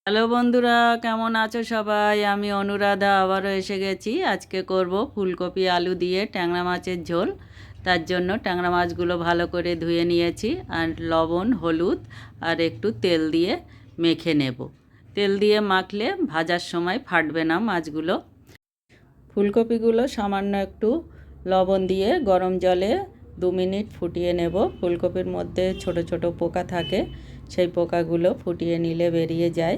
Hello বন্ধুরা, কেমন আছো সবাই? আমি অনুরাধা আবারও এসে গেছি। আজকে করব ফুলকপি আলু দিয়ে ট্যাংরা মাছের ঝোল। তার জন্য ট্যাংরা মাছগুলো ভালো করে ধুয়ে নিয়েছি আর লবণ, হলুদ আর একটু তেল দিয়ে মেখে নেব। তেল দিয়ে মাখলে ভাজার সময় ফাটবে না মাছগুলো। ফুলকপিগুলো সামান্য একটু লবণ দিয়ে গরম জলে 2 মিনিট ফুটিয়ে নেব। ফুলকপির মধ্যে ছোট ছোট পোকা থাকে, সেই পোকাগুলো ফুটিয়ে নিলে বেরিয়ে যায়।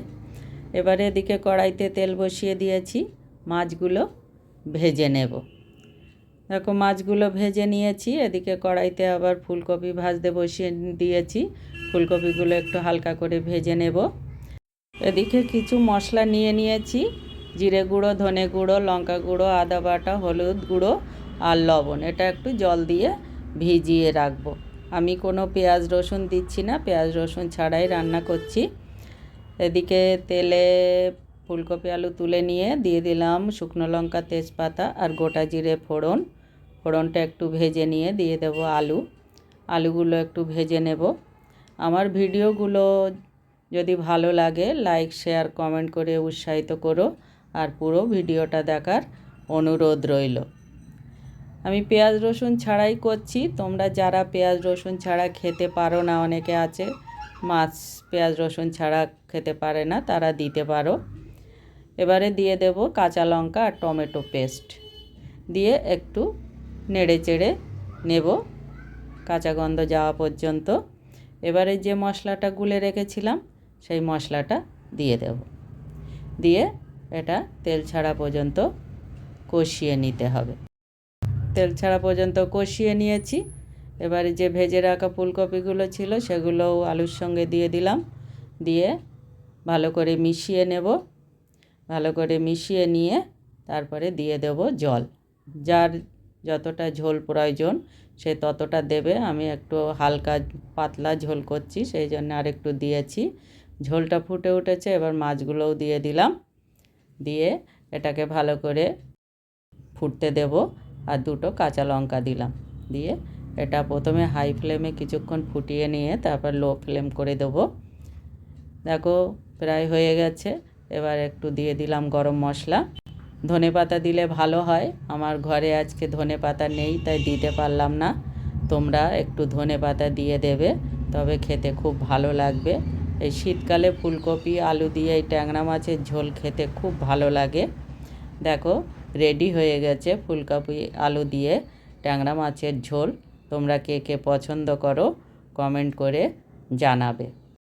এবারে এদিকে কড়াইতে তেল বসিয়ে দিয়েছি, মাছগুলো ভেজে নেব। দেখো মাছগুলো ভেজে নিয়েছি, এদিকে কড়াইতে আবার ফুলকপি ভাজতে বসিয়ে দিয়েছি। ফুলকপিগুলো একটু হালকা করে ভেজে নেব। এদিকে কিছু মশলা নিয়ে নিয়েছি, জিরে গুঁড়ো, ধনে গুঁড়ো, লঙ্কা গুঁড়ো, আদা বাটা, হলুদ গুঁড়ো আর লবণ। এটা একটু জল দিয়ে ভিজিয়ে রাখবো। আমি কোনো পেঁয়াজ রসুন দিচ্ছি না, পেঁয়াজ রসুন ছাড়াই রান্না করছি। এদিকে তেলে ফুলকপি আলু তুলে নিয়ে দিয়ে দিলাম শুকনো লঙ্কা, তেজপাতা আর গোটা জিরে ফোড়ন। ফোড়নটা একটু ভেজে নিয়ে দিয়ে দেবো আলুগুলো একটু ভেজে নেব। আমার ভিডিওগুলো যদি ভালো লাগে লাইক, শেয়ার, কমেন্ট করে উৎসাহিত করো আর পুরো ভিডিওটা দেখার অনুরোধ রইল। আমি পেঁয়াজ রসুন ছাড়াই করছি। তোমরা যারা পেঁয়াজ রসুন ছাড়া খেতে পারো না, অনেকে আছে মাছ পেঁয়াজ রসুন ছাড়া খেতে পারে না, তারা দিতে পারো। এবারে দিয়ে দেব কাঁচা লঙ্কা আর টমেটো পেস্ট দিয়ে একটু নেড়ে চেড়ে নেব কাঁচা গন্ধ যাওয়া পর্যন্ত। এবারে যে মশলাটা গুলে রেখেছিলাম সেই মশলাটা দিয়ে দেব, দিয়ে এটা তেল ছাড়া পর্যন্ত কষিয়ে নিতে হবে। তেল ছাড়া পর্যন্ত কষিয়ে নিয়েছি। এবারে যে ভেজে রাখা ফুলকপিগুলো ছিল সেগুলোও আলুর সঙ্গে দিয়ে দিলাম, দিয়ে ভালো করে মিশিয়ে নেব। ভালো করে মিশিয়ে নিয়ে তারপরে দিয়ে দেব জল। যার যতটা ঝোল প্রয়োজন সে ততটা দেবে। আমি একটু হালকা পাতলা ঝোল করছি, সেই জন্য আর একটু দিয়েছি। ঝোলটা ফুটে উঠেছে, এবার মাছগুলোও দিয়ে দিলাম, দিয়ে এটাকে ভালো করে ফুটতে দেব। আর 2টো কাঁচা লঙ্কা দিলাম, দিয়ে এটা প্রথমে হাই ফ্লেমে কিছুক্ষণ ফুটিয়ে নিয়ে তারপর লো ফ্লেম করে দেবো। দেখো প্রায় হয়ে গেছে। এবার একটু দিয়ে দিলাম গরম মশলা। ধনেপাতা দিলে ভালো হয়, আমার ঘরে আজকে ধনেপাতা নেই তাই দিতে পারলাম না। তোমরা একটু ধনেপাতা দিয়ে দেবে, তবে খেতে খুব ভালো লাগবে। এই শীতকালে ফুলকপি আলু দিয়ে এই ট্যাংরা মাছের ঝোল খেতে খুব ভালো লাগে। দেখো রেডি হয়ে গেছে ফুলকপি আলু দিয়ে ট্যাংরা মাছের ঝোল। তোমরা কে কে পছন্দ করো কমেন্ট করে জানাবে।